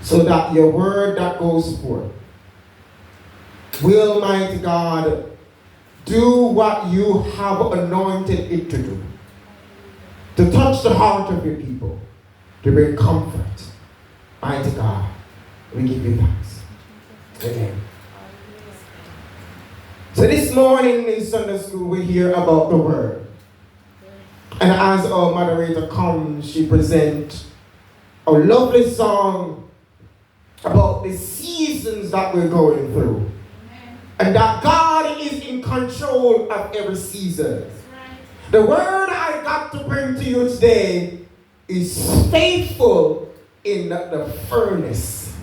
so that your word that goes forth will, mighty God, do what you have anointed it to do. To touch the heart of your people. To bring comfort. Mighty God, we give you thanks. Amen. So this morning in Sunday school we hear about the word. And as our moderator comes, she presents a lovely song about the seasons that we're going through. And that God is in control of every season. The word I got to bring to you today is faithful in the furnace.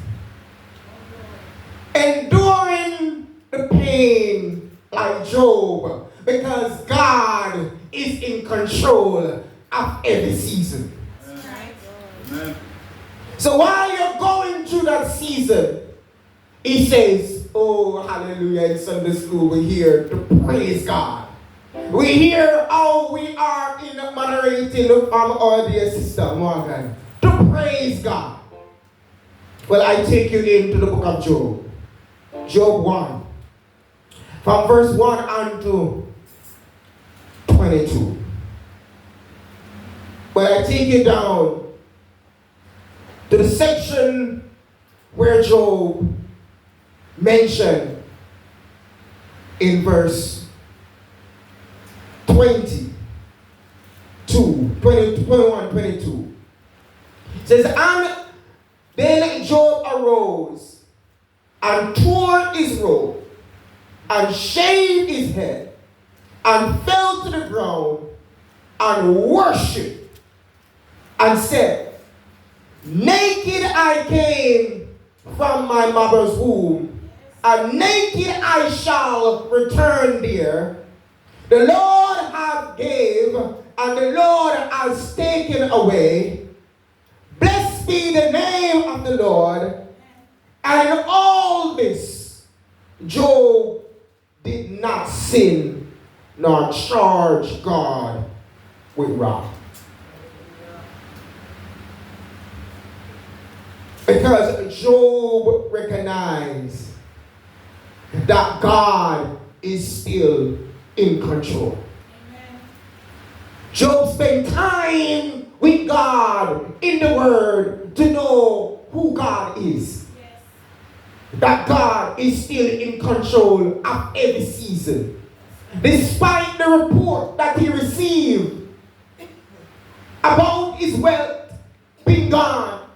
Enduring the pain like Job, because God is in control of every season. Amen. So while you're going through that season, he says, oh, hallelujah, in Sunday school we hear to praise God. We hear how we are in moderating our dear sister Morgan to praise God. Well, I take you into the book of Job. Job 1. From verse 1 on to 22. But I take you down to the section where Job mentioned in verse 21, 22. It says, and then Job arose and tore his robe and shaved his head and fell to the ground and worshipped and said, naked I came from my mother's womb, and naked I shall return there. The Lord hath gave, and the Lord has taken away. Blessed be the name of the Lord. And in all this, Job did not sin, nor charge God with wrath. Because Job recognized that God is still in control. Amen. Job spent time with God in the Word to know who God is. Yes. That God is still in control of every season. Despite the report that he received about his wealth being gone,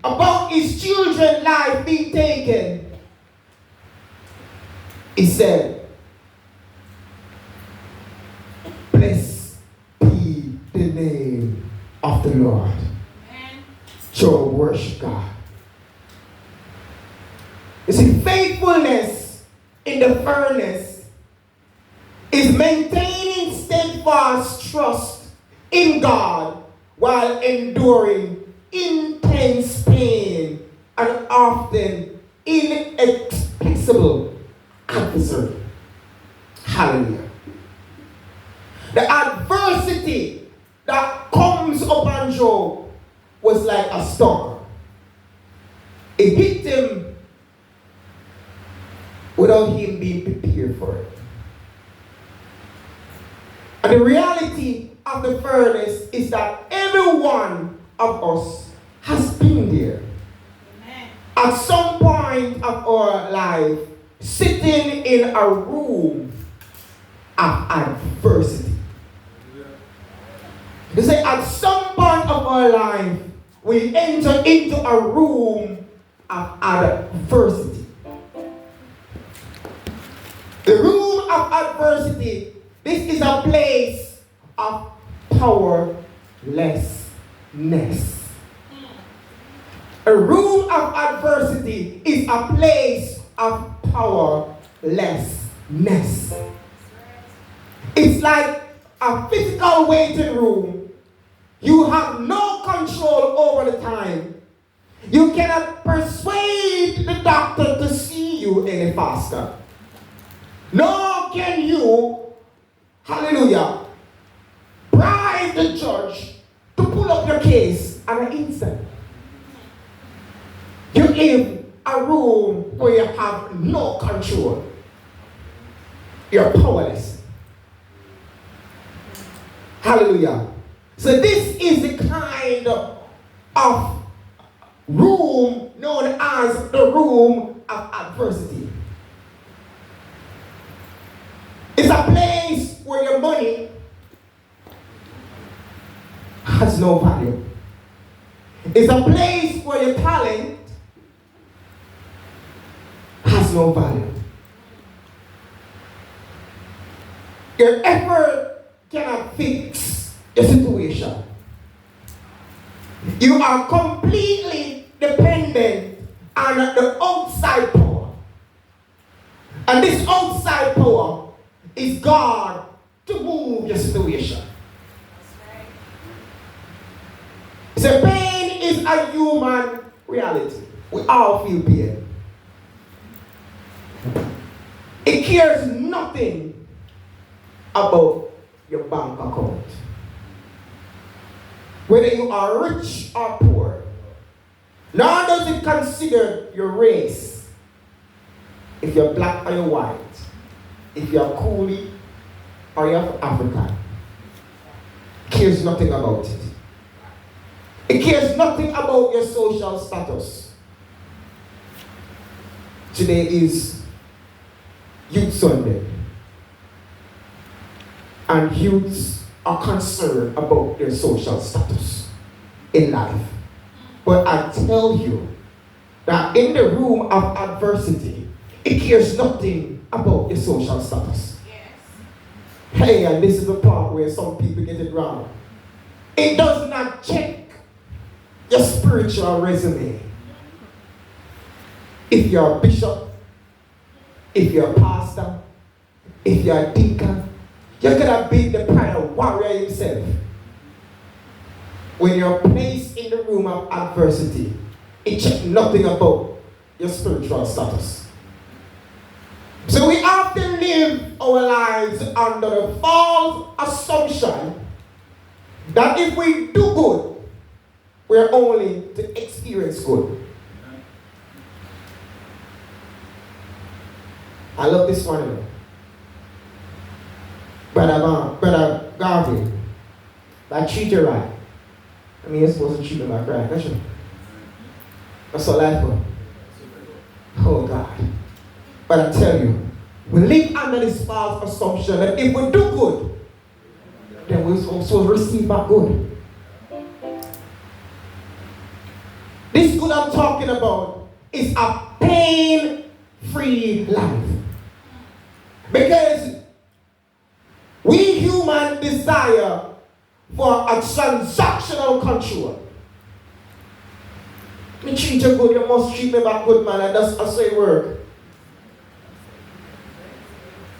about his children's life being taken, he said, blessed be the name of the Lord. Amen. Job worship God. You see, faithfulness in the furnace is maintaining steadfast trust in God while enduring intense pain and often inexplicable adversary. Hallelujah. The adversity that comes upon Job was like a storm. It hit him without him being prepared for it. And the reality of the furnace is that every one of us has been there. Amen. At some point of our life, sitting in a room of adversity. You say at some point of our life, we enter into a room of adversity. The room of adversity, this is a place of powerlessness. A room of adversity is a place of powerlessness. It's like a physical waiting room. You have no control over the time. You cannot persuade the doctor to see you any faster. Nor can you, hallelujah, bribe the judge to pull up your case at an instant. You live a room where you have no control. You're powerless. Hallelujah. So this is the kind of room known as the room of adversity. It's a place where your money has no value. It's a place where your talent has no value. Your effort cannot fix your situation. You are completely dependent on the outside power. And this outside power is God to move your situation. So pain is a human reality. We all feel pain. It cares nothing about your bank account. Whether you are rich or poor. Nor does it consider your race. If you're black or you're white. If you're Coolie or you're African. It cares nothing about it. It cares nothing about your social status. Today is Youth Sunday. And youths are concerned about their social status in life. But I tell you that in the room of adversity, it cares nothing about your social status. Yes. Hey, and this is the part where some people get it wrong. It does not check your spiritual resume. If you're a bishop, if you're a pastor, if you're a deacon, you're gonna be the prayer warrior himself. When you're placed in the room of adversity, it checks nothing about your spiritual status. So we often live our lives under the false assumption that if we do good, we're only to experience good. I love this one, you know. Brother Garvey, that treat you right. I mean, you're supposed to treat them like right, don't you? That's all life for. Oh God. But I tell you, we live under this false assumption that if we do good, then we're supposed to receive back good. This good I'm talking about is a pain-free life. Because we humans desire for a transactional control. Me treat you good, you must treat me back good, man, and that's how it works.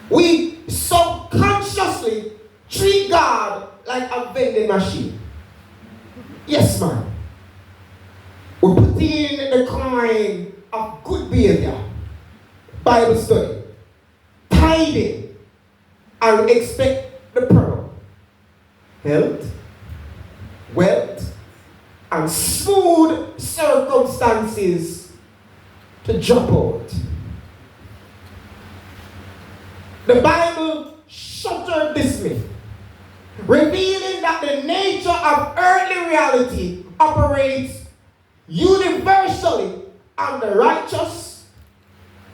We subconsciously treat God like a vending machine. Yes, man. We put in the kind of good behavior, Bible study, tithing, and we expect the pearl, health, wealth, and smooth circumstances to jump out. The Bible shuttered this myth, revealing that the nature of earthly reality operates universally on the righteous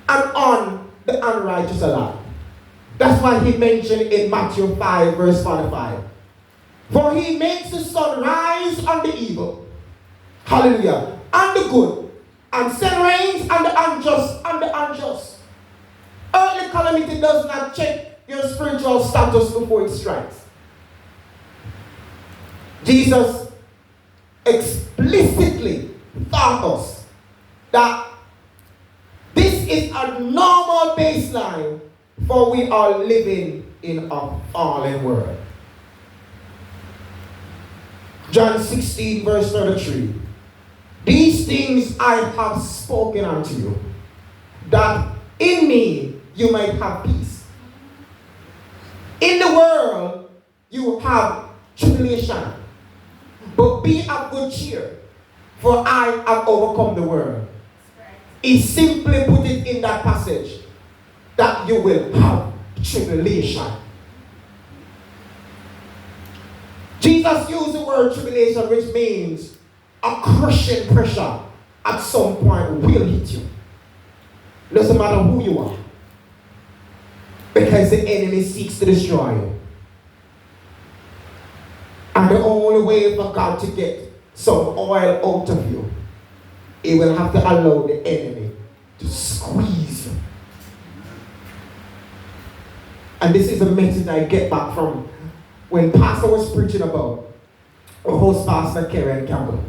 and on the unrighteous alike. That's why he mentioned in Matthew 5 verse 45. For he makes the sun rise on the evil, hallelujah, and the good, and send rains on the unjust and the unjust. Earthly calamity does not check your spiritual status before it strikes. Jesus explicitly taught us that this is a normal baseline for we are living in a fallen world. John 16 verse 33. These things I have spoken unto you, that in me you might have peace. In the world you have tribulation, but be of good cheer, for I have overcome the world. He simply put it in that passage that you will have tribulation. Jesus used the word tribulation, which means a crushing pressure at some point will hit you. Doesn't matter who you are. Because the enemy seeks to destroy you. And the only way for God to get some oil out of you, He will have to allow the enemy to squeeze you. And this is a message I get back from when Pastor was preaching about, our host Pastor Karen Campbell.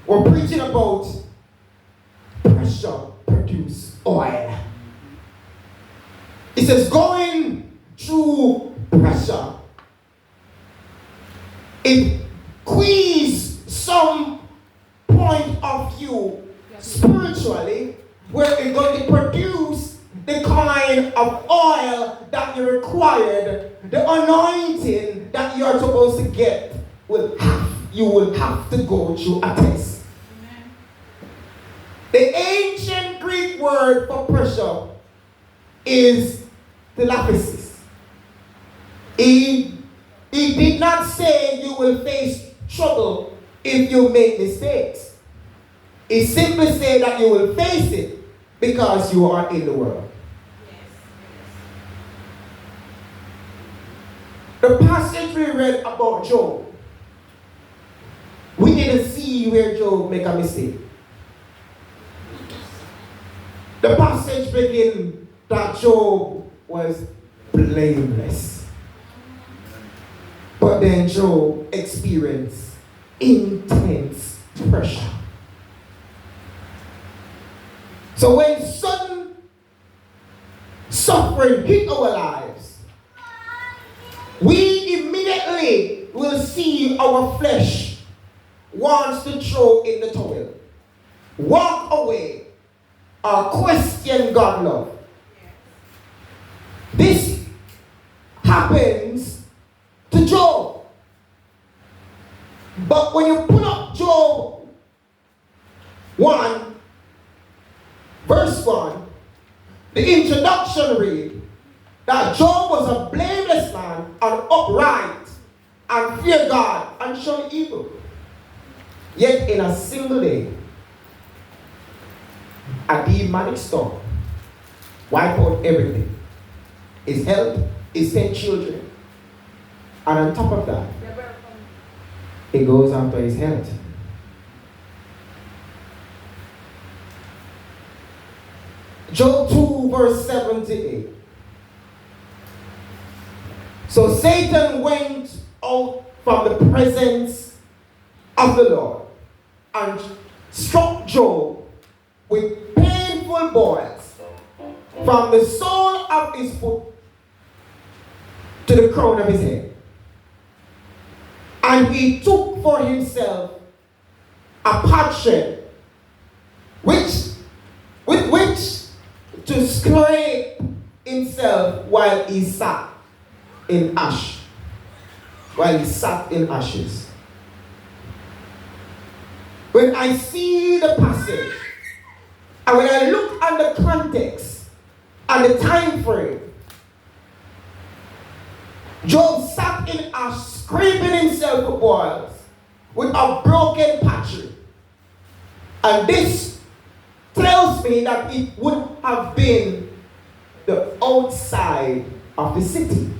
We're preaching about pressure produce oil. He says going through pressure, it squeezes some point of view spiritually where it's going to produce the kind of oil that you required, the anointing that you are supposed to get. You will have to go through a test. Amen. The ancient Greek word for pressure is telepesis. He did not say you will face trouble if you make mistakes. He simply said that you will face it because you are in the world. The passage we read about Job, we didn't see where Job make a mistake. The passage begins that Job was blameless. But then Job experienced intense pressure. So when sudden suffering hit our lives, we immediately will see our flesh wants to throw in the towel, walk away, or question God's love. This happens to Job. But when you pull up Job 1, verse 1, the introduction reads that Job was a blameless man and upright and feared God and shunned evil. Yet in a single day, a demonic storm wiped out everything. His health, his 10 children. And on top of that, it goes after his health. Job 2 verse 78. So Satan went out from the presence of the Lord and struck Job with painful boils from the sole of his foot to the crown of his head. And he took for himself a potsherd with which to scrape himself while he sat in ash. While he sat in ashes. When I see the passage, and when I look at the context and the time frame, Job sat in ash, scraping himself with boils, with a broken potsherd. And this tells me that it would have been the outside of the city.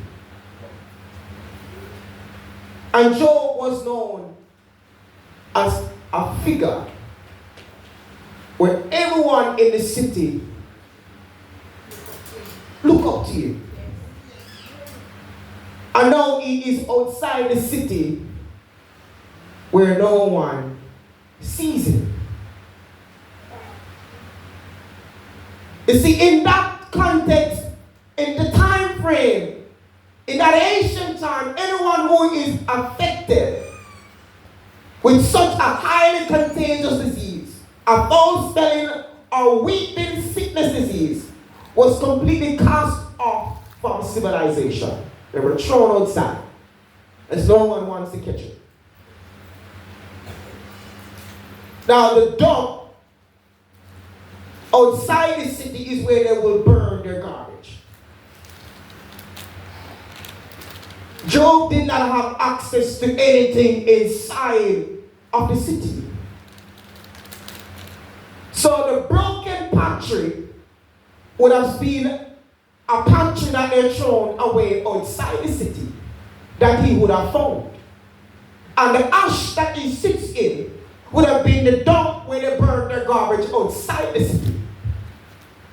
And Job was known as a figure where everyone in the city look up to him. And now he is outside the city where no one sees him. You see, in that context, in the time frame, in that ancient time, anyone who is affected with such a highly contagious disease, a foul-smelling or weeping sickness disease, was completely cast off from civilization. They were thrown outside, as no one wants to catch it. Now the dog outside the city is where they will burn their garbage. Job did not have access to anything inside of the city. So the broken pantry would have been a pantry that they thrown away outside the city that he would have found. And the ash that he sits in would have been the dump where they burned their garbage outside the city.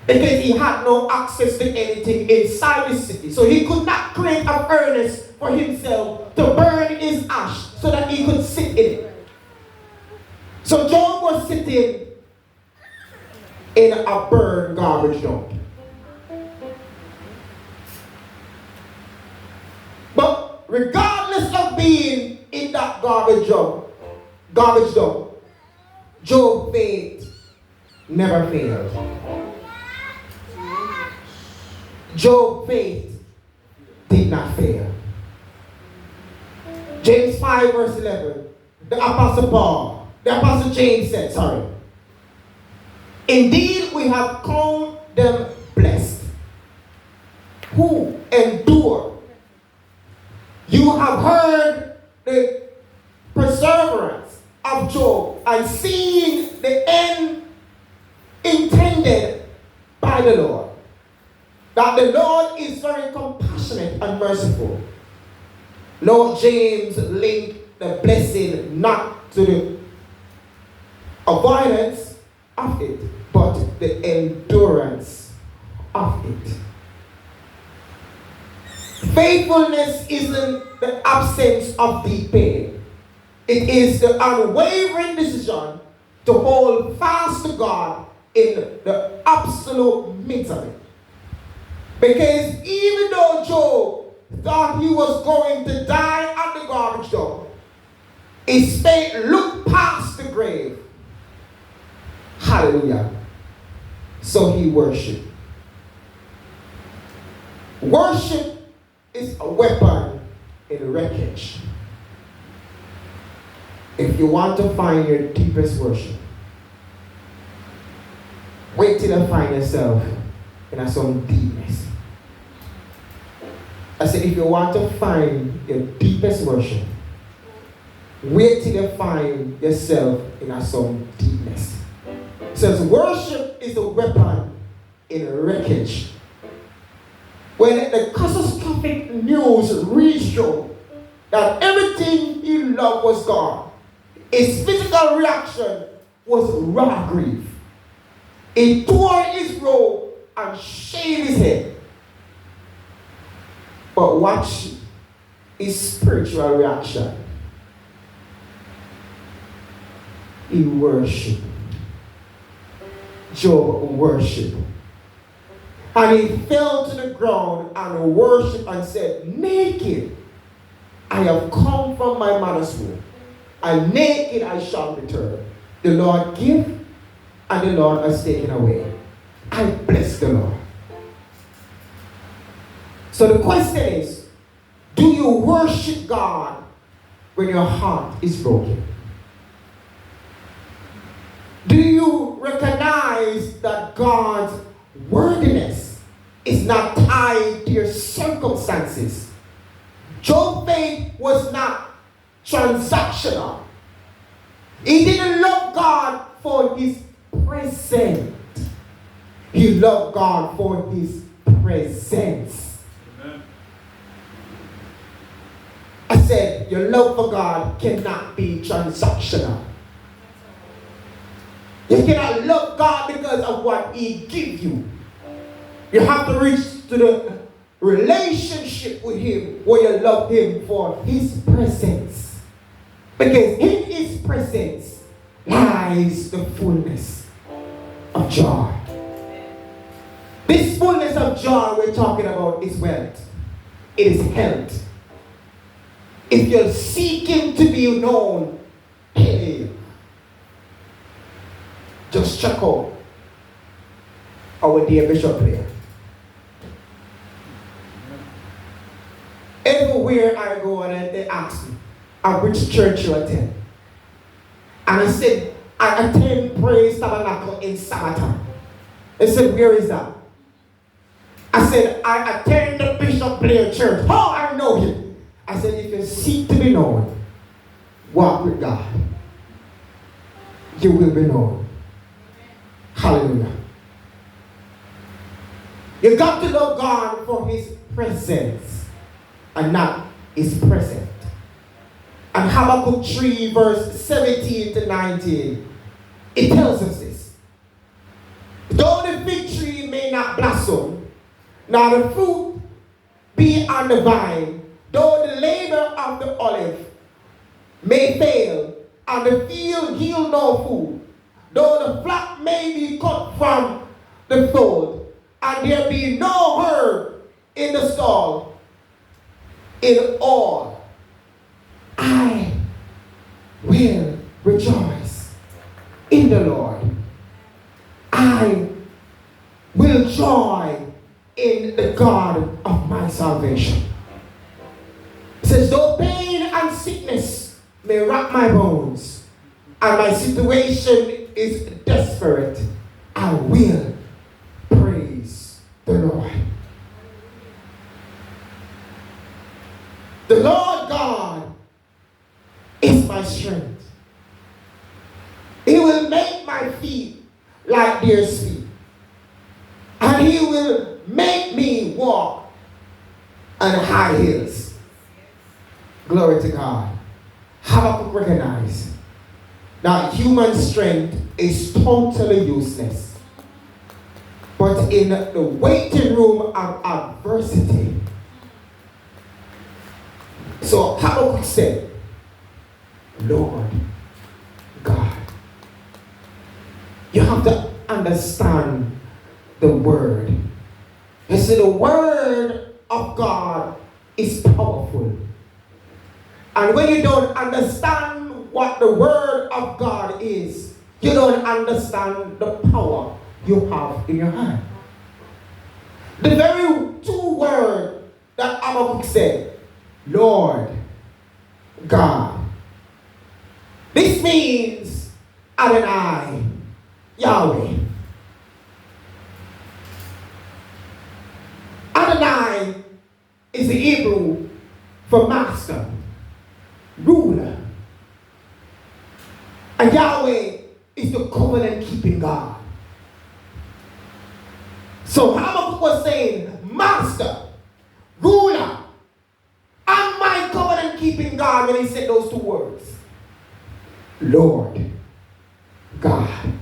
Because he had no access to anything inside the city. So he could not create a furnace for himself to burn his ash so that he could sit in it. So Job was sitting in a burned garbage dump. But regardless of being in that garbage dump, Job's faith never failed. Job's faith did not fail. James 5 verse 11, the Apostle James said, indeed we have called them blessed who endure. You have heard the perseverance of Job and seen the end intended by the Lord. That the Lord is very compassionate and merciful. Lord James linked the blessing not to the avoidance of it, but the endurance of it. Faithfulness isn't the absence of deep pain. It is the unwavering decision to hold fast to God in the absolute midst of it. Because even though Job thought he was going to die at the garbage dump, his faith looked past the grave. Hallelujah. So he worshiped. Worship is a weapon in wreckage. If you want to find your deepest worship, wait till you find yourself in some deepness. I said, if you want to find your deepest worship, wait till you find yourself in some deepness. It says worship is a weapon in wreckage. When the catastrophic news reached Job that everything he loved was gone, his physical reaction was raw grief. He tore his robe and shaved his head. But watch his spiritual reaction. He worshiped. Job worshiped. And he fell to the ground and worshiped and said, naked I have come from my mother's womb, and naked I shall return. The Lord give, and the Lord has taken away. I bless the Lord. So the question is, do you worship God when your heart is broken? Do you recognize that God's worthiness is not tied to your circumstances? Job's faith was not transactional. He didn't love God for his present. He loved God for his presence. Amen. I said, your love for God cannot be transactional. You cannot love God because of what he gives you. You have to reach to the relationship with him where you love him for his presence. Because in his presence lies the fullness of joy. This fullness of joy we're talking about is wealth. It is health. If you're seeking to be known, hey, just check out our dear Bishop here. Everywhere I go and they ask me, which church you attend? And I said, I attend Praise Tabernacle in summertime. He said, where is that? I said, I attend the Bishop Blair Church. Oh, I know him. I said, if you seek to be known, walk with God. You will be known. Hallelujah. You got to know God for his presence and not his present. And Habakkuk 3 verse 17 to 19, it tells us this. Though the fig tree may not blossom, nor the fruit be on the vine, though the labor of the olive may fail, and the field yield no food, though the flock may be cut from the fold, and there be no herd in the stall, in all I will rejoice in the Lord. I will joy in the God of my salvation. It says, though pain and sickness may rock my bones, and my situation is desperate, I will praise the Lord. The Lord God is my strength. He will make my feet like deer's feet, and he will make me walk on high hills. Glory to God. Habakkuk recognized that human strength is totally useless, but in the waiting room of adversity. So Habakkuk said, Lord God. You have to understand the word. You see, the word of God is powerful. And when you don't understand what the word of God is, you don't understand the power you have in your hand. The very two words that Habakkuk said, Lord God. This means Adonai, Yahweh. Adonai is the Hebrew for master, ruler. And Yahweh is the covenant-keeping God. So Habakkuk was saying, master, ruler, and my covenant-keeping God, when he said those two words. Lord God.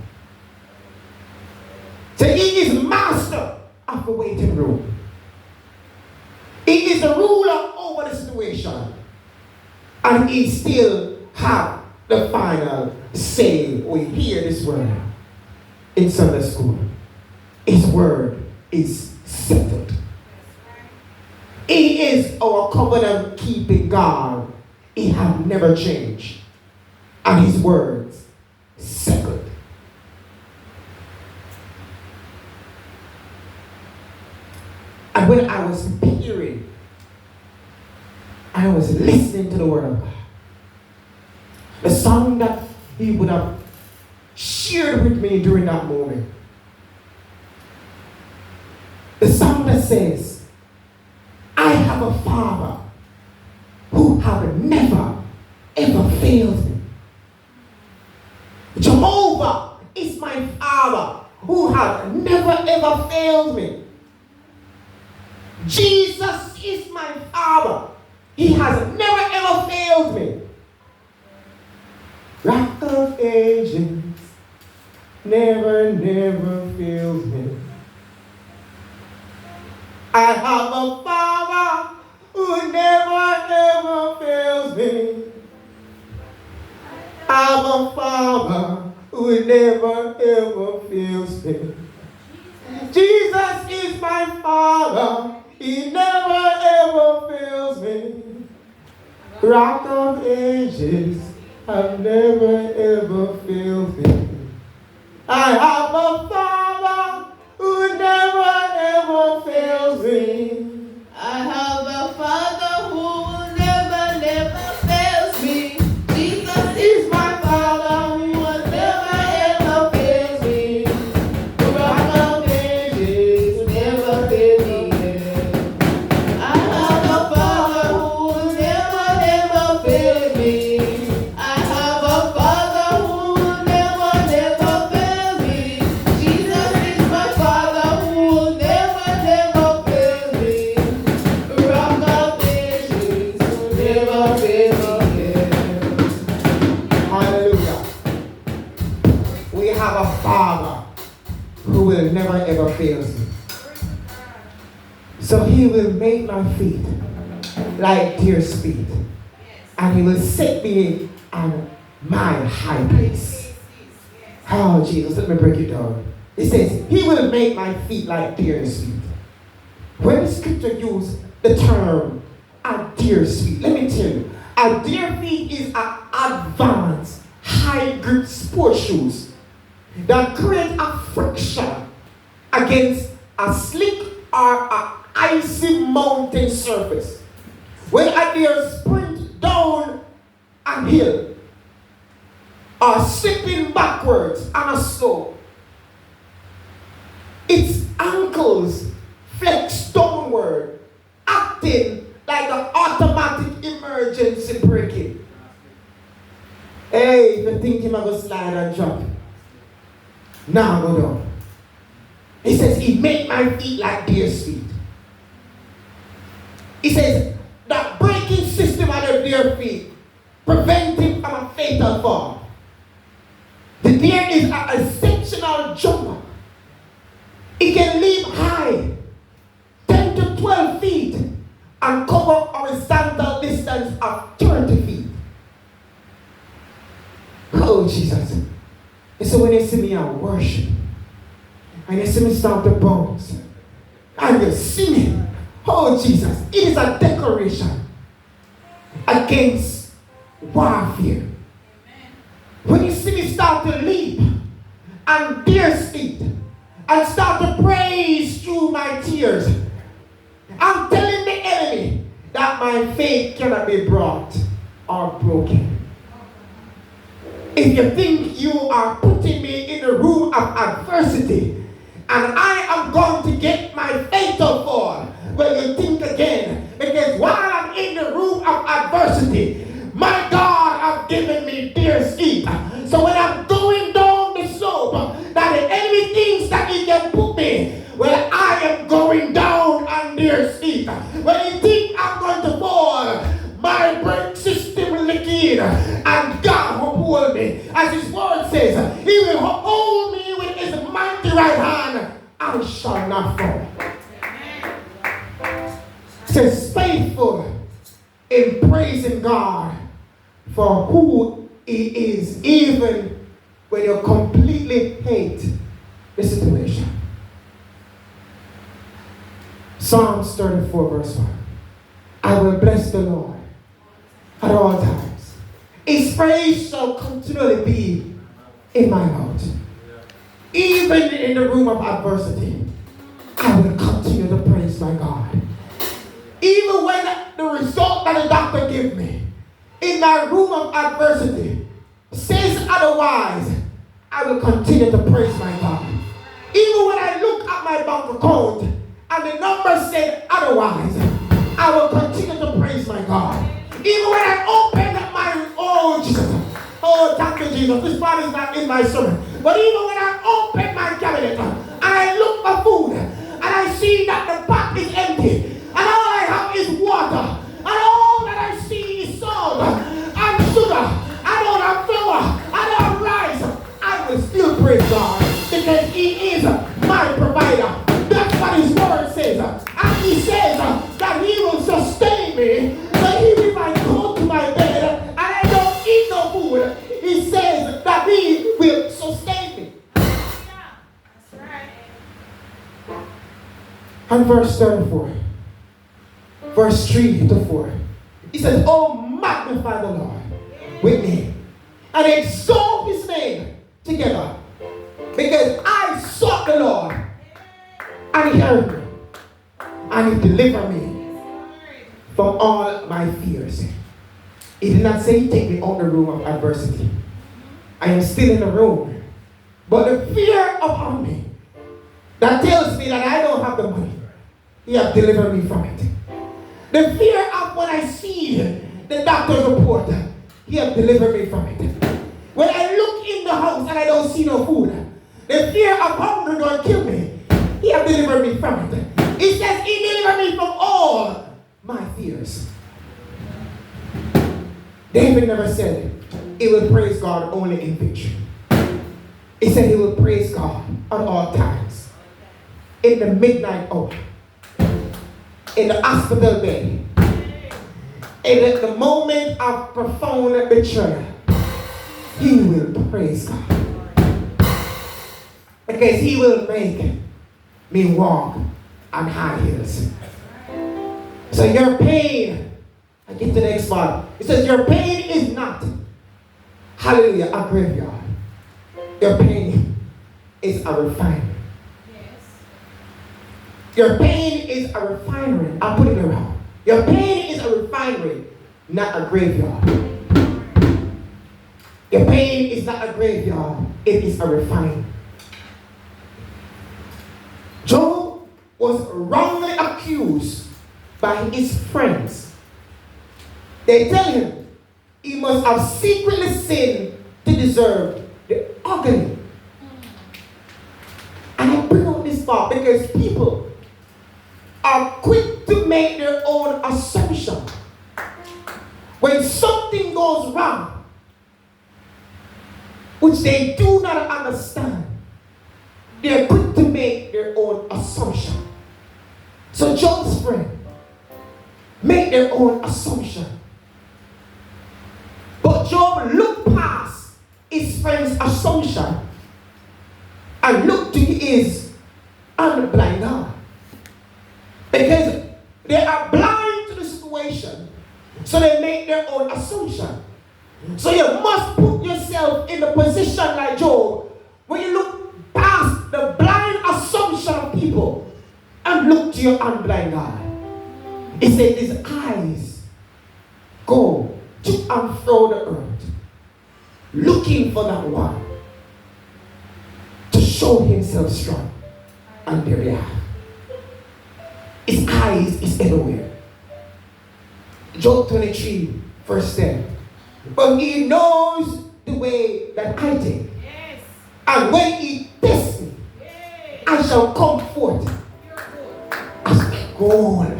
So he is master of the waiting room. He is the ruler over the situation. And he still have the final say. We hear this word in Sunday school. His word is settled. He is our covenant-keeping God. He has never changed. And his words settled. And when I was hearing, I was listening to the word of God, the song that he would have shared with me during that moment, the song that says, I have a Father who have never ever failed me. Jehovah is my Father who has never ever failed me. Jesus is my Father. He has never ever failed me. Rock of Ages never fails me. I have a Father who never ever fails me. I have a Father who never ever fails me. Jesus is my Father. He never ever fails me. Rock of Ages have never ever failed me. I have a Father who never ever fails me. I have a Father who never fails me. Jesus is my Father who never ever fails me. The rock of who will never ever fail me. So he will make my feet like deer's feet. And he will set me on my high place. Oh, Jesus, let me break it down. It says, he will make my feet like deer's feet. When the scripture uses the term a deer's feet, let me tell you, a deer feet is an advanced, high-grip sport shoes that create a friction against a slick or a icy mountain surface. When a deer sprint down a hill or slipping backwards on a slope, its ankles flex downward, acting like an automatic emergency braking. Hey, if you think you're going to slide and drop, now go down. He says, he made my feet like deer's feet. He says, the braking system on the deer feet prevents him from a fatal fall. The deer is an exceptional jumper. It can leap high, 10 to 12 feet, and cover horizontal distance of 30 feet. Oh, Jesus. And so when they see me, I worship. And they see me start to bounce. And you see me. Oh, Jesus. It is a declaration against warfare. When you see me start to leap and deer's feet and start to praise through my tears, I'm telling the enemy that my faith cannot be brought or broken. If you think you are putting me in a room of adversity and I am going to get my fatal fall, well, you think again. Because while I'm in the room of adversity, my God has given me deer's feet. So when I'm going down the slope, that the enemy thinks that he can put me, well, I am going down on deer's feet. When he thinks I'm going to fall, my brake system will lick in, and God will hold me. As his word says, he will hold me with his mighty right hand, and shall not fall. It says, faithful in praising God for who he is, even when you completely hate the situation. Psalms 34 verse 1. I will bless the Lord at all times. His praise shall continually be in my mouth. Even in the room of adversity, I will continue to praise my God. Even when the result that the doctor gave me in my room of adversity says otherwise, I will continue to praise my God. Even when I look at my bank account and the number said otherwise, I will continue to praise my God. Even when I open up my, oh Jesus, oh thank you Jesus, this part is not in my sermon. But even when I open my cabinet and I look for food and I see that the pot is empty and all I have is water and all that I see is salt and sugar, I don't have flour, I don't have rice, I will still praise God because he is my provider. That's what his word says. And he says that he will sustain me. But even if I go to my bed and I don't eat no food, he says that he will sustain me. Yeah, that's right. And verse 34, verse 3 to 4, he says, oh, magnify the Lord with me and exalt his name together, because I sought the Lord and he heard me and he delivered me from all my fears. He did not say take me out the room of adversity. I am still in the room, but the fear upon me that tells me that I don't have the money, he has delivered me from it. The fear of when I see the doctor's report, he has delivered me from it. When I look in the house and I don't see no food, the fear of hunger going to kill me, he has delivered me from it. He says he delivered me from all my fears. David never said he will praise God only in victory. He said he will praise God at all times. In the midnight hour, in the hospital bed, in the moment of profound betrayal, he will praise God. Because he will make me walk on high hills. So your pain, I get to the next part. It says your pain is not, hallelujah, a graveyard. Your pain is a refinery. Your pain is a refinery. I'll put it around. Your pain is a refinery, not a graveyard. Your pain is not a graveyard, it is a refinery. Job was wrongly accused by his friends. They tell him he must have secretly sinned to deserve the agony. And I bring up this part because people are quick to make their own assumption. When something goes wrong, which they do not understand, they're quick to make their own assumption. So Job's friend made their own assumption. But Job looked past his friend's assumption and looked to his unblind eye. Because they are blind to the situation, so they make their own assumption. So you must put yourself in the position like Job, where you look past the blind assumption of people and look to your unblind eye. It said his eyes go to and fro the earth, looking for that one to show himself strong on their behalf. His eyes is everywhere. Job 23, verse 10. But he knows the way that I take. Yes. And when he tests me, yes, I shall come forth as gold.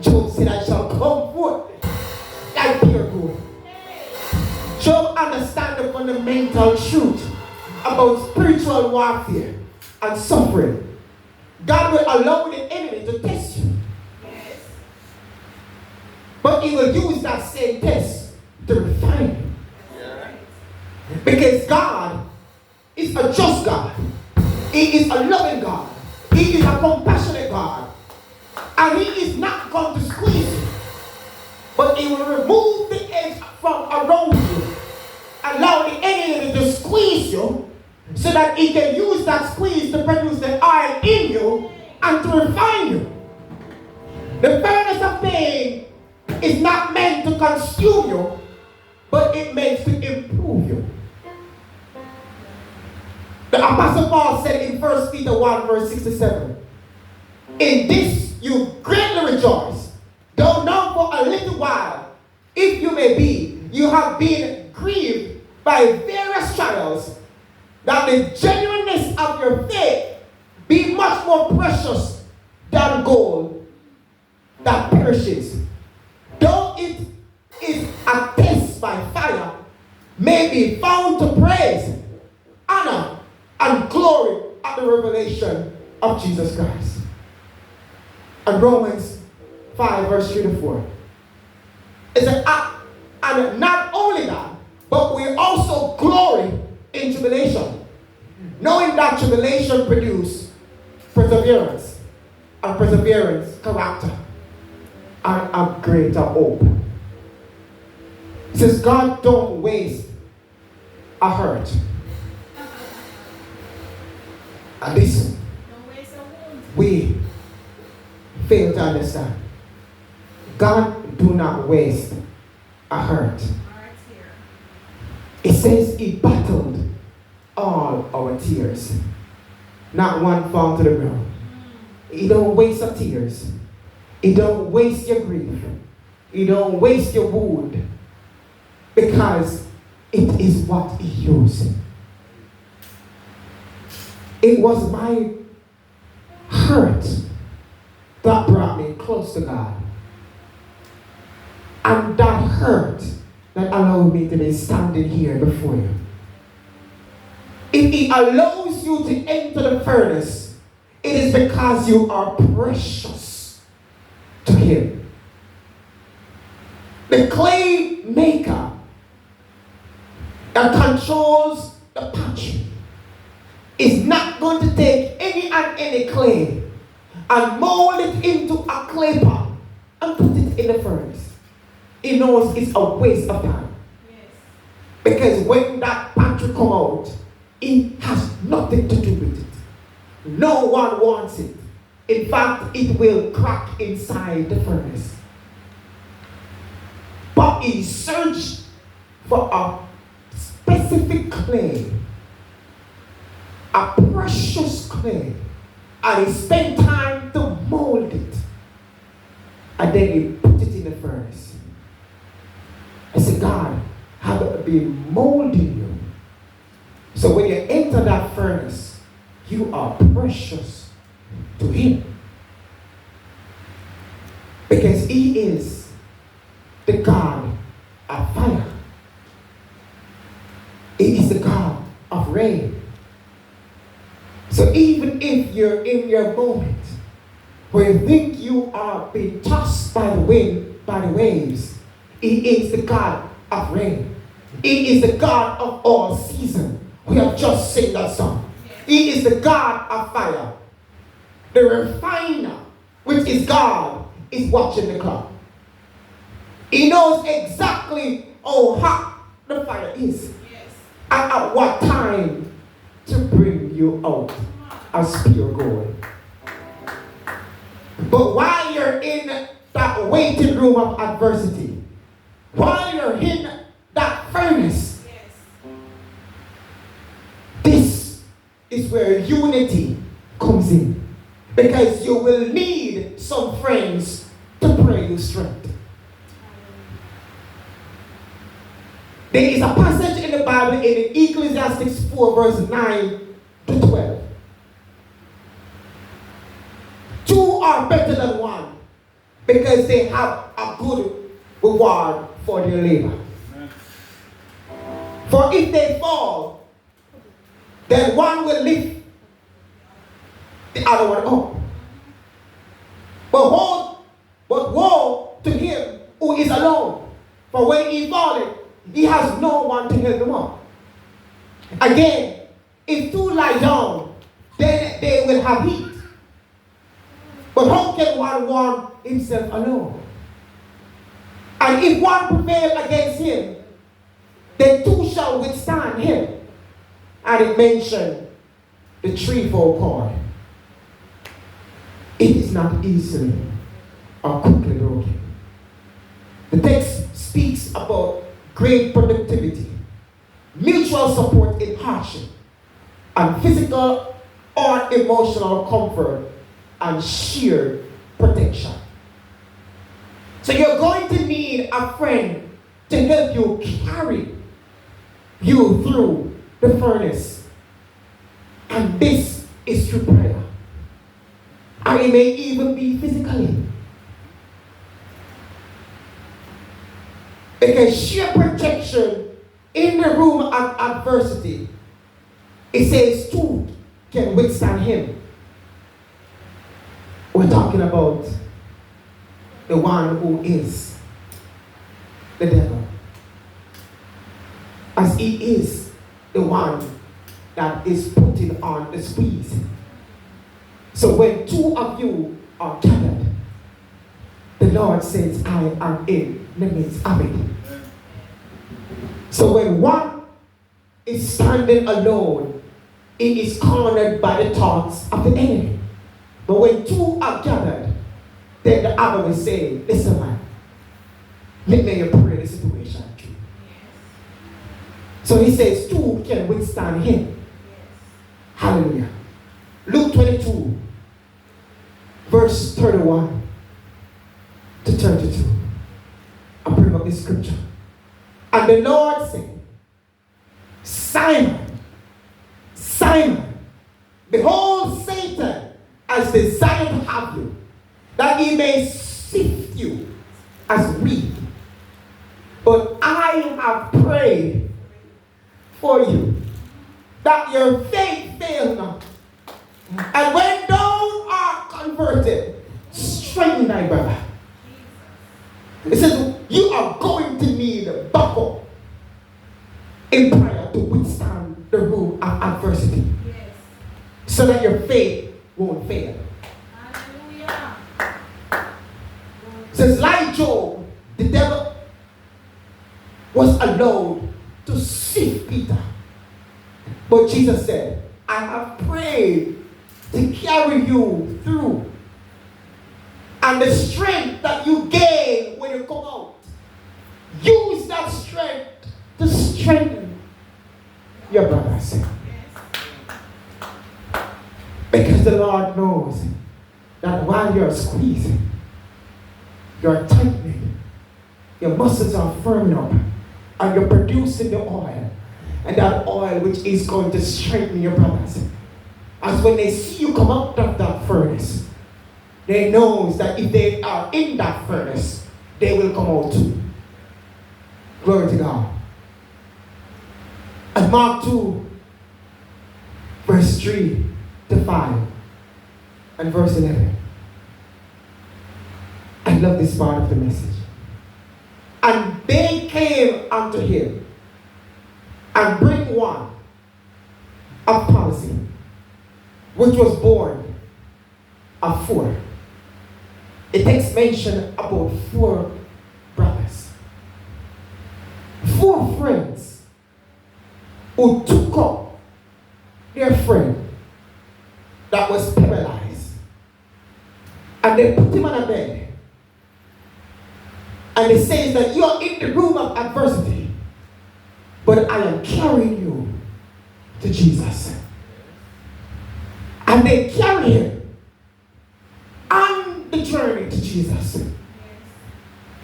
Job said, I shall come forth like pure gold. Yes. Job understands the fundamental truth about spiritual warfare and suffering. God will allow the enemy to test you. Yes. But he will use that same test to refine you. Yeah. Because God is a just God. He is a loving God. He is a compassionate God. And he is not going to squeeze you. But he will remove the edge from around you. Allow the enemy to squeeze you, so that he can use that squeeze to produce the oil in you and to refine you. The furnace of pain is not meant to consume you, but it meant to improve you. The Apostle Paul said in 1 Peter 1 verse 67, in this you greatly rejoice, though now for a little while, if you may be, you have been grieved by various trials, that the genuineness of your faith be much more precious than gold that perishes, though it is a test by fire, may be found to praise, honor, and glory at the revelation of Jesus Christ. And Romans 5 verse 3 to 4. It says, and not only that, but we also glory in tribulation, knowing that tribulation produces perseverance, and perseverance character, and a greater hope. It says God don't waste a hurt. And listen, we fail to understand. God do not waste a hurt. It says he battled all our tears. Not one fall to the ground. He don't waste your tears. He don't waste your grief. He don't waste your wound. Because it is what he used. It was my hurt that brought me close to God. And that hurt that allowed me to be standing here before you. If he allows you to enter the furnace, it is because you are precious to him. The clay maker that controls the pottery is not going to take any clay and mold it into a clay pot and put it in the furnace. He knows it's a waste of time. Yes. Because when that pottery come out, it has nothing to do with it. No one wants it. In fact, it will crack inside the furnace. But he searched for a specific clay, a precious clay, and he spent time to mold it. And then he put it in the furnace. I said, God, have been molding you. So when you enter that furnace, you are precious to him. Because he is the God of fire. He is the God of rain. So even if you're in your moment where you think you are being tossed by the wind, by the waves, he is the God of rain. He is the God of all seasons. We have just sing that song. He is the God of fire. The refiner, which is God, is watching the clock. He knows exactly how hot the fire is. Yes. And at what time to bring you out as pure gold. But while you're in that waiting room of adversity, while you're in that furnace, this is where unity comes in. Because you will need some friends to pray you strength. There is a passage in the Bible in Ecclesiastes 4 verse 9 to 12. Two are better than one because they have a good reward for their labor. For if they fall, then one will lift the other one up. But woe to him who is alone. For when he falleth, he has no one to help him up. Again, if two lie down, then they will have heat. But how can one warm himself alone? And if one prevail against him, then two shall withstand him. And it mentioned the threefold cord. It is not easily or quickly broken. The text speaks about great productivity, mutual support in hardship, and physical or emotional comfort and shared protection. So you're going to need a friend to help you carry you through the furnace. And this is through prayer. And it may even be physically. Because sheer protection in the room of adversity, it says two can withstand him. We're talking about the one who is the devil. As he is the one that is putting on the squeeze. So when two of you are gathered, the Lord says, I am in the midst of it. So when one is standing alone, it is cornered by the thoughts of the enemy. But when two are gathered, then the other will say, listen man, let me pray the situation through. So he says two can withstand him. Hallelujah. Luke 22, verse 31 to 32. I'm bringing up this scripture. And the Lord said, Simon, Simon, behold, Satan has desired to have you, that he may sift you as wheat. But I have prayed for you, that your faith fail not. And when thou art converted, strengthen thy brother. It says you are going to need buckle in prayer to withstand the rule of adversity. Yes. So that your faith won't fail. Hallelujah. It says like Job, the devil was allowed to sift Peter. But Jesus said, I have prayed to carry you through. And the strength that you gain when you come out, use that strength to strengthen your brothers. Because the Lord knows that while you're squeezing, you're tightening, your muscles are firming up, and you're producing the oil. And that oil which is going to strengthen your brothers. As when they see you come out of that furnace, they know that if they are in that furnace, they will come out too. Glory to God. And Mark 2, verse 3 to 5, and verse 11. I love this part of the message. And they came unto him, and bring one of palsy, which was born of 4. It takes mention about 4 brothers, 4 friends who took up their friend that was paralyzed, and they put him on a bed, and it says that you are in the room of adversity, but I am carrying you to Jesus. And they carry him on the journey to Jesus.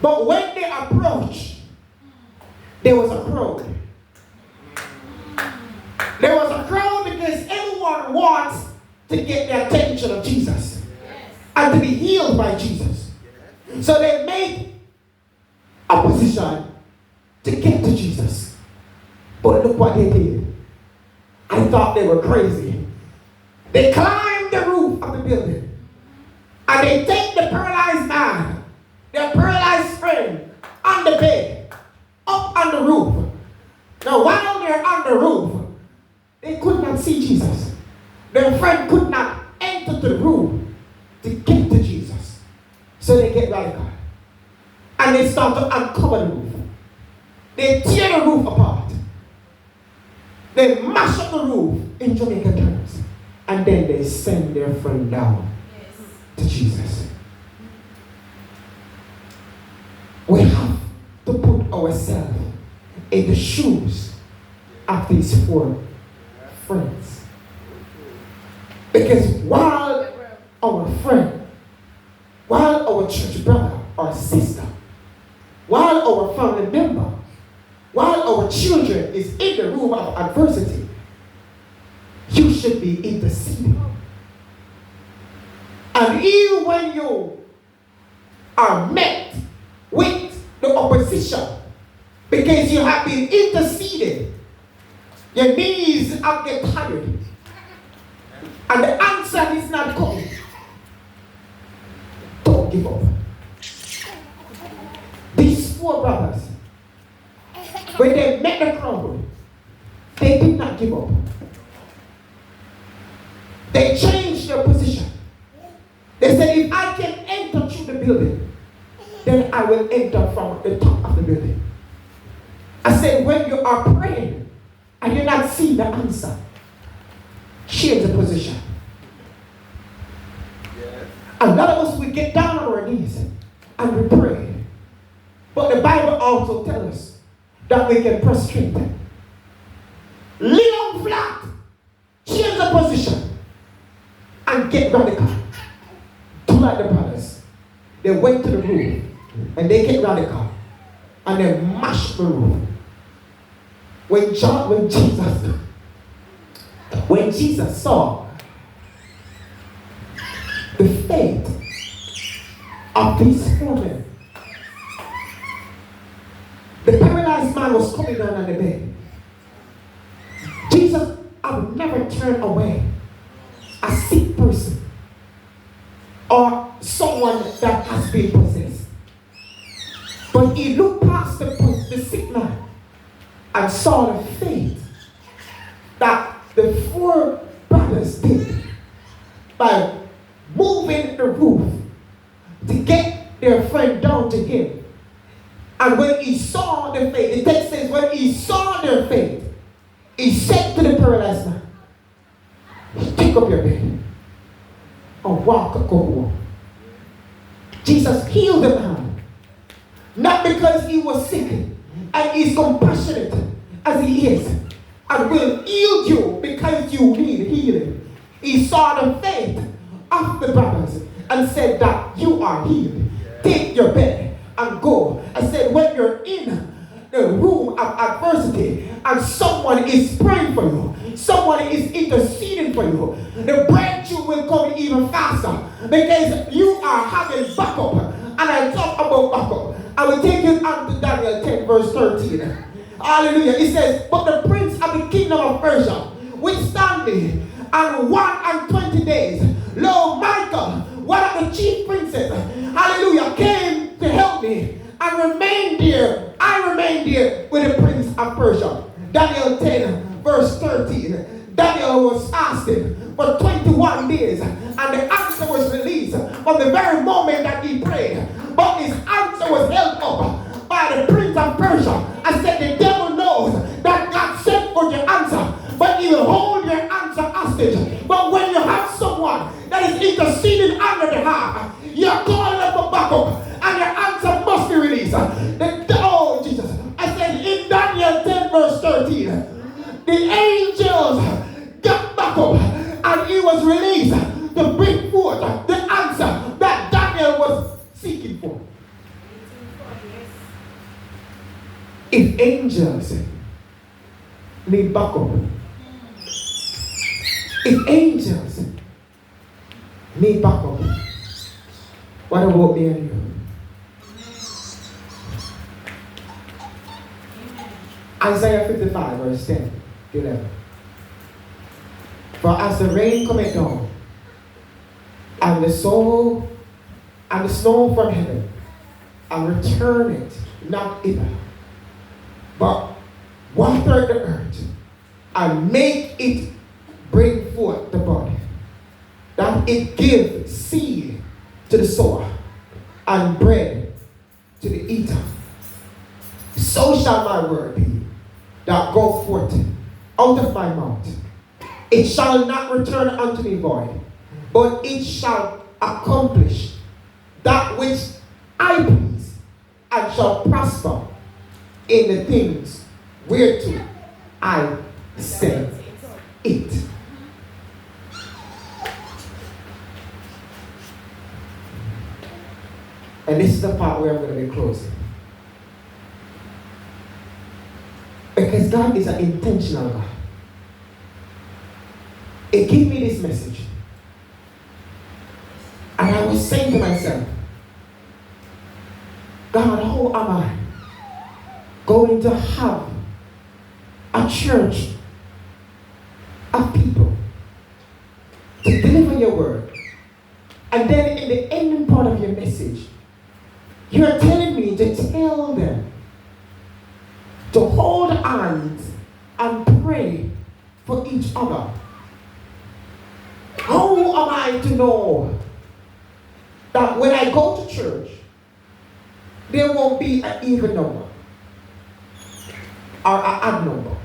But when they approached, there was a crowd. There was a crowd because everyone wants to get the attention of Jesus and to be healed by Jesus. So they made a position to get to Jesus. But look what they did. I thought they were crazy. They climbed the roof of the building. And they take the paralyzed man, their paralyzed friend, on the bed, up on the roof. Now while they're on the roof, they could not see Jesus. Their friend could not enter the room to get to Jesus. So they get radical. And they start to uncover the roof. They tear the roof apart. They mash up the roof in Jamaican terms. And then they send their friend down to Jesus. We have to put ourselves in the shoes of these 4 friends. Because while our friend, while our church brother or sister, while our family member, while our children is in the room of adversity, you should be interceding. And even when you are met with the opposition, because you have been interceding, your knees are getting tired, and the answer is not coming, don't give up. These 4 brothers, when they met the crowd, they did not give up. They changed their position. They said, if I can enter through the building, then I will enter from the top of the building. I said, when you are praying and you're not seeing the answer, change the position. A lot of us, we get down on our knees and we pray. But the Bible also tells us that we can prostrate. Lay on flat, change the position, and get radical. Do like the brothers. They went to the roof and they get radical and they mashed the roof. When Jesus saw the faith of these 4 men, the paralyzed man was coming down on the bed. Jesus turn away a sick person or someone that has been possessed. But he looked past the sick man and saw the faith that the four brothers did by moving the roof to get their friend down to him. And when he saw the faith, the text says, when he saw their faith, he said to the paralyzed man, take up your bed and walk, go home. Jesus healed the man, not because he was sick, and he's compassionate as he is, and will heal you because you need healing. He saw the faith of the brothers and said that you are healed. Take your bed and go. I said, when you're in the room of adversity and someone is praying for you, someone is interceding for you, the breakthrough will come even faster because you are having backup. And I talk about backup. I will take you on to Daniel 10 verse 13. Hallelujah. It says, but the prince of the kingdom of Persia withstand me, and 120 days, lo, Michael, one of the chief princes, hallelujah, came to help me and remained there. I remained there with the prince of Persia. Daniel 10 verse 13. Daniel was fasting for 21 days and the answer was released from the very moment that he prayed. But his answer was held up by the prince of Persia. I said, the devil knows that God sent for your answer, but he will hold your answer hostage. But when you have someone that is interceding on your behalf, you're calling up for backup, and your answer must be released. Oh, Jesus. I said in Daniel 10 verse 13, the angels got back up, and he was released to bring forth the answer that Daniel was seeking for. If angels need backup, if angels need backup, what about me and you? Isaiah 55 verse 10 to 11. For as the rain cometh down, and the snow from heaven, and return it not hither, but water the earth, and make it bring forth the bud, that it give seed to the sower, and bread to the eater. So shall my word be that go forth out of my mouth. It shall not return unto me void, but it shall accomplish that which I please, and shall prosper in the things whereto I send it. And this is the part where I'm going to be closing. Because God is an intentional God. It gave me this message. And I was saying to myself, God, how am I going to have a church of people to deliver your word? And then in the ending part of your message, you're telling me to tell them to hold hands and pray for each other. How am I to know that when I go to church, there won't be an even number or an odd number?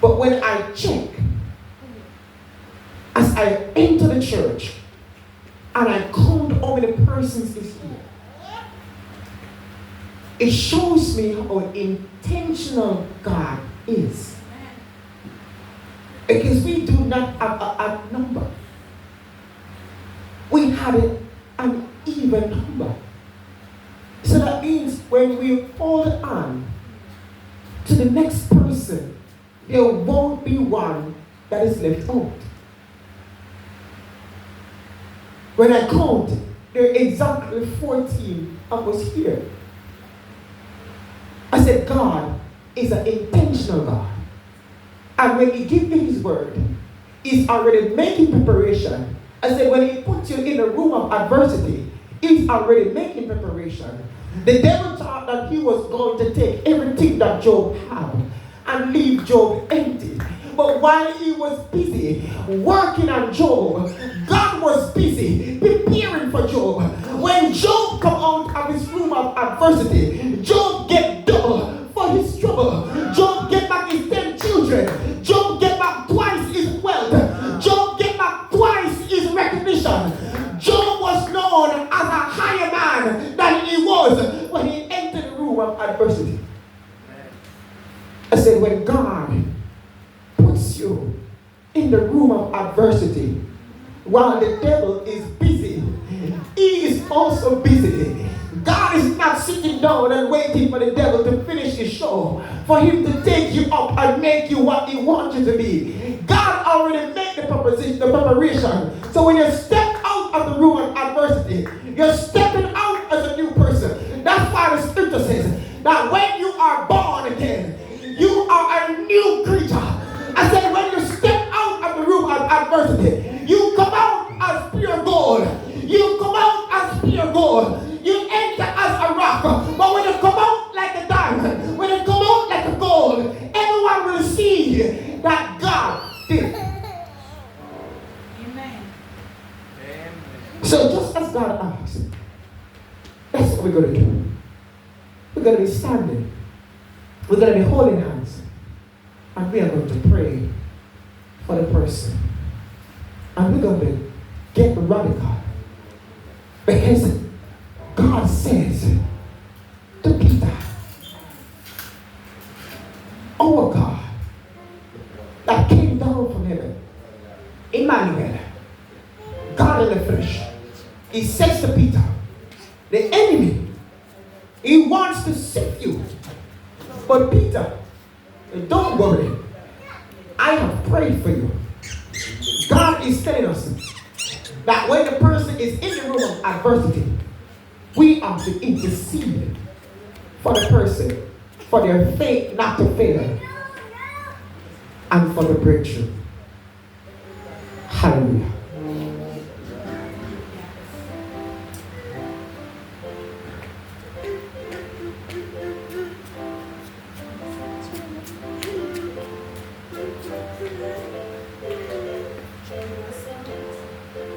But when I check, as I enter the church, and I count how many persons is here, it shows me how intentional God is. Because we do not have a number. We have an even number. So that means when we hold on to the next person, there won't be one that is left out. When I count, there are exactly 14 of us here. I said God is an intentional God. And when he gives you his word, he's already making preparation. I said, when he puts you in a room of adversity, he's already making preparation. The devil thought that he was going to take everything that Job had and leave Job empty. But while he was busy working on Job, God was busy preparing for Job. When Job come out of his room of adversity, Job get double for his trouble. Job get back his 10 children. Job get back twice his wealth. Job get back twice his recognition. Job was known as a higher man than he was when he entered the room of adversity. I said, when God puts you in the room of adversity, while the devil is busy, he is also busy. God is not sitting down and waiting for the devil to finish his show, for him to take you up and make you what he wants you to be. God already made the preparation. So when you step out of the room of adversity, you're stepping out as a new person. That's why the scripture says that when you are born again, you are a new creature. I said when you step out of the room of adversity, you come out as pure gold. You come out as pure gold. You enter as a rock. But when you come out like a diamond, when you come out like a gold, everyone will see that God did it. Amen. So just as God asked, that's what we're going to do. We're going to be standing. We're going to be holding hands. And we are going to pray for the person. And we're going to get radical. Because God says to Peter, our God that came down from heaven, Emmanuel, God in the flesh, he says to Peter, the enemy, he wants to sift you. But Peter, don't worry. I have prayed for you. God is telling us that when the person is in the room of adversity, we are to intercede for the person, for their faith not to fail, and for the breakthrough. Hallelujah.